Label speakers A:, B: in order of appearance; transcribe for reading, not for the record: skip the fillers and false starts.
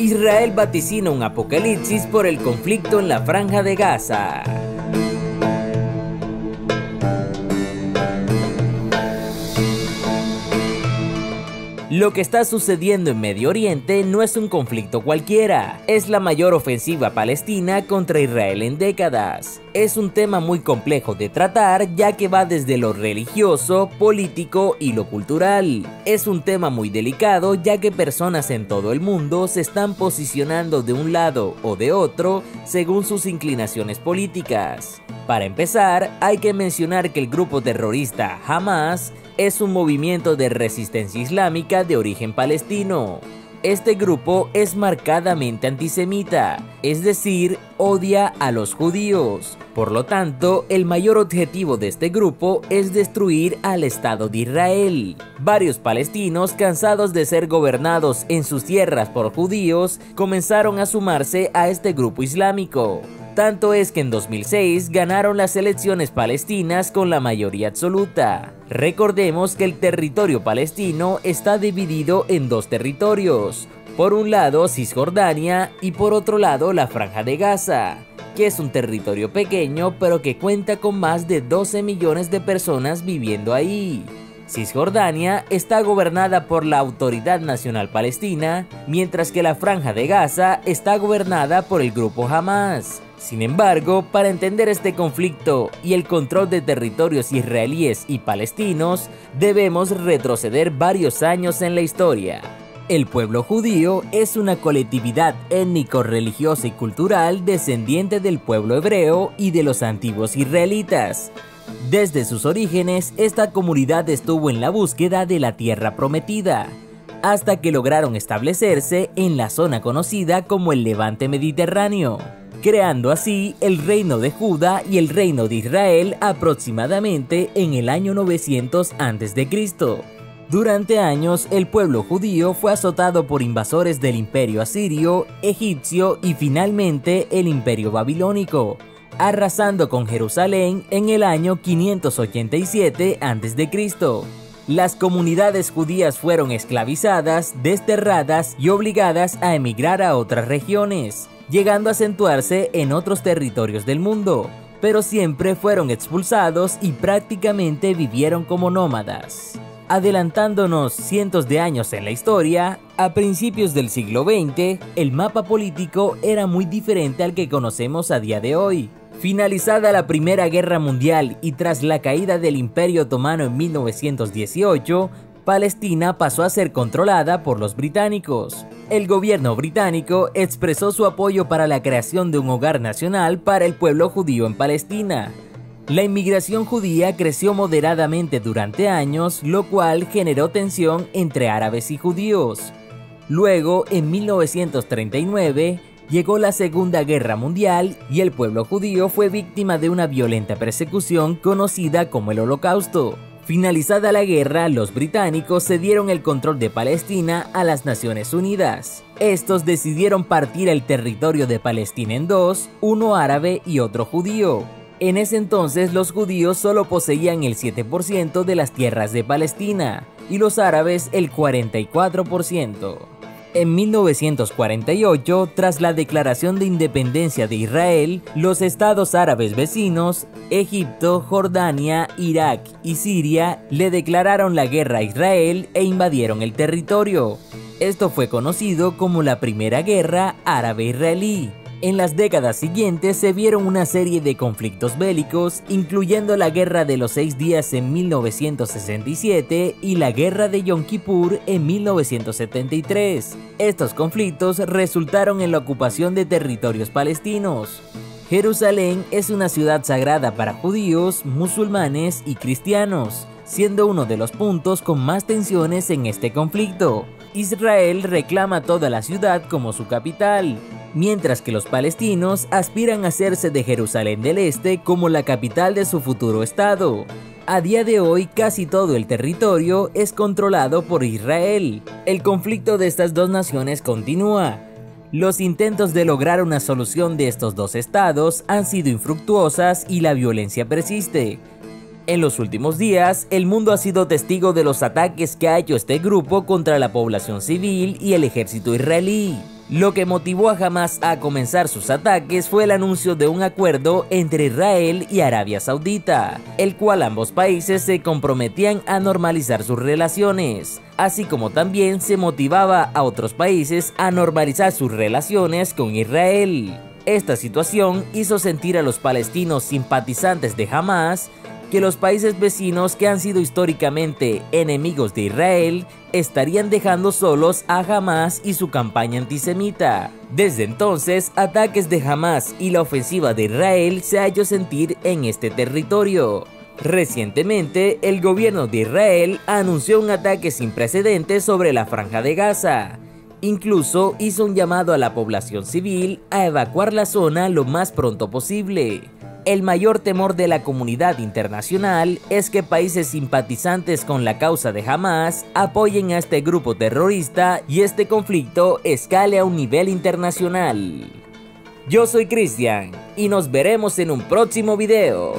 A: Israel vaticina un apocalipsis por el conflicto en la Franja de Gaza. Lo que está sucediendo en Medio Oriente no es un conflicto cualquiera, es la mayor ofensiva palestina contra Israel en décadas. Es un tema muy complejo de tratar, ya que va desde lo religioso, político y lo cultural. Es un tema muy delicado, ya que personas en todo el mundo se están posicionando de un lado o de otro según sus inclinaciones políticas. Para empezar, hay que mencionar que el grupo terrorista Hamas es un movimiento de resistencia islámica de origen palestino. Este grupo es marcadamente antisemita, es decir, odia a los judíos. Por lo tanto, el mayor objetivo de este grupo es destruir al Estado de Israel. Varios palestinos, cansados de ser gobernados en sus tierras por judíos, comenzaron a sumarse a este grupo islámico. Tanto es que en 2006 ganaron las elecciones palestinas con la mayoría absoluta. Recordemos que el territorio palestino está dividido en dos territorios. Por un lado Cisjordania y por otro lado la Franja de Gaza, que es un territorio pequeño pero que cuenta con más de 12 millones de personas viviendo ahí. Cisjordania está gobernada por la Autoridad Nacional Palestina, mientras que la Franja de Gaza está gobernada por el grupo Hamas. Sin embargo, para entender este conflicto y el control de territorios israelíes y palestinos, debemos retroceder varios años en la historia. El pueblo judío es una colectividad étnico-religiosa y cultural descendiente del pueblo hebreo y de los antiguos israelitas. Desde sus orígenes, esta comunidad estuvo en la búsqueda de la tierra prometida, hasta que lograron establecerse en la zona conocida como el Levante Mediterráneo, creando así el reino de Judá y el reino de Israel aproximadamente en el año 900 a.C. Durante años, el pueblo judío fue azotado por invasores del imperio asirio, egipcio y finalmente el imperio babilónico, arrasando con Jerusalén en el año 587 a.C. Las comunidades judías fueron esclavizadas, desterradas y obligadas a emigrar a otras regiones, llegando a acentuarse en otros territorios del mundo, pero siempre fueron expulsados y prácticamente vivieron como nómadas. Adelantándonos cientos de años en la historia, a principios del siglo XX, el mapa político era muy diferente al que conocemos a día de hoy. Finalizada la Primera Guerra Mundial y tras la caída del Imperio Otomano en 1918, Palestina pasó a ser controlada por los británicos. El gobierno británico expresó su apoyo para la creación de un hogar nacional para el pueblo judío en Palestina. La inmigración judía creció moderadamente durante años, lo cual generó tensión entre árabes y judíos. Luego, en 1939, llegó la Segunda Guerra Mundial y el pueblo judío fue víctima de una violenta persecución conocida como el Holocausto. Finalizada la guerra, los británicos cedieron el control de Palestina a las Naciones Unidas. Estos decidieron partir el territorio de Palestina en dos, uno árabe y otro judío. En ese entonces los judíos solo poseían el 7% de las tierras de Palestina y los árabes el 44%. En 1948, tras la declaración de independencia de Israel, los estados árabes vecinos, Egipto, Jordania, Irak y Siria, le declararon la guerra a Israel e invadieron el territorio. Esto fue conocido como la Primera Guerra Árabe-Israelí. En las décadas siguientes se vieron una serie de conflictos bélicos, incluyendo la Guerra de los 6 Días en 1967 y la Guerra de Yom Kippur en 1973. Estos conflictos resultaron en la ocupación de territorios palestinos. Jerusalén es una ciudad sagrada para judíos, musulmanes y cristianos, siendo uno de los puntos con más tensiones en este conflicto. Israel reclama toda la ciudad como su capital, mientras que los palestinos aspiran a hacerse de Jerusalén del Este como la capital de su futuro estado. A día de hoy, casi todo el territorio es controlado por Israel. El conflicto de estas dos naciones continúa. Los intentos de lograr una solución de estos dos estados han sido infructuosas y la violencia persiste. En los últimos días, el mundo ha sido testigo de los ataques que ha hecho este grupo contra la población civil y el ejército israelí. Lo que motivó a Hamás a comenzar sus ataques fue el anuncio de un acuerdo entre Israel y Arabia Saudita, el cual ambos países se comprometían a normalizar sus relaciones, así como también se motivaba a otros países a normalizar sus relaciones con Israel. Esta situación hizo sentir a los palestinos simpatizantes de Hamás que los países vecinos, que han sido históricamente enemigos de Israel, estarían dejando solos a Hamás y su campaña antisemita. Desde entonces, ataques de Hamás y la ofensiva de Israel se ha hecho sentir en este territorio. Recientemente, el gobierno de Israel anunció un ataque sin precedentes sobre la Franja de Gaza. Incluso hizo un llamado a la población civil a evacuar la zona lo más pronto posible. El mayor temor de la comunidad internacional es que países simpatizantes con la causa de Hamás apoyen a este grupo terrorista y este conflicto escale a un nivel internacional. Yo soy Cristian y nos veremos en un próximo video.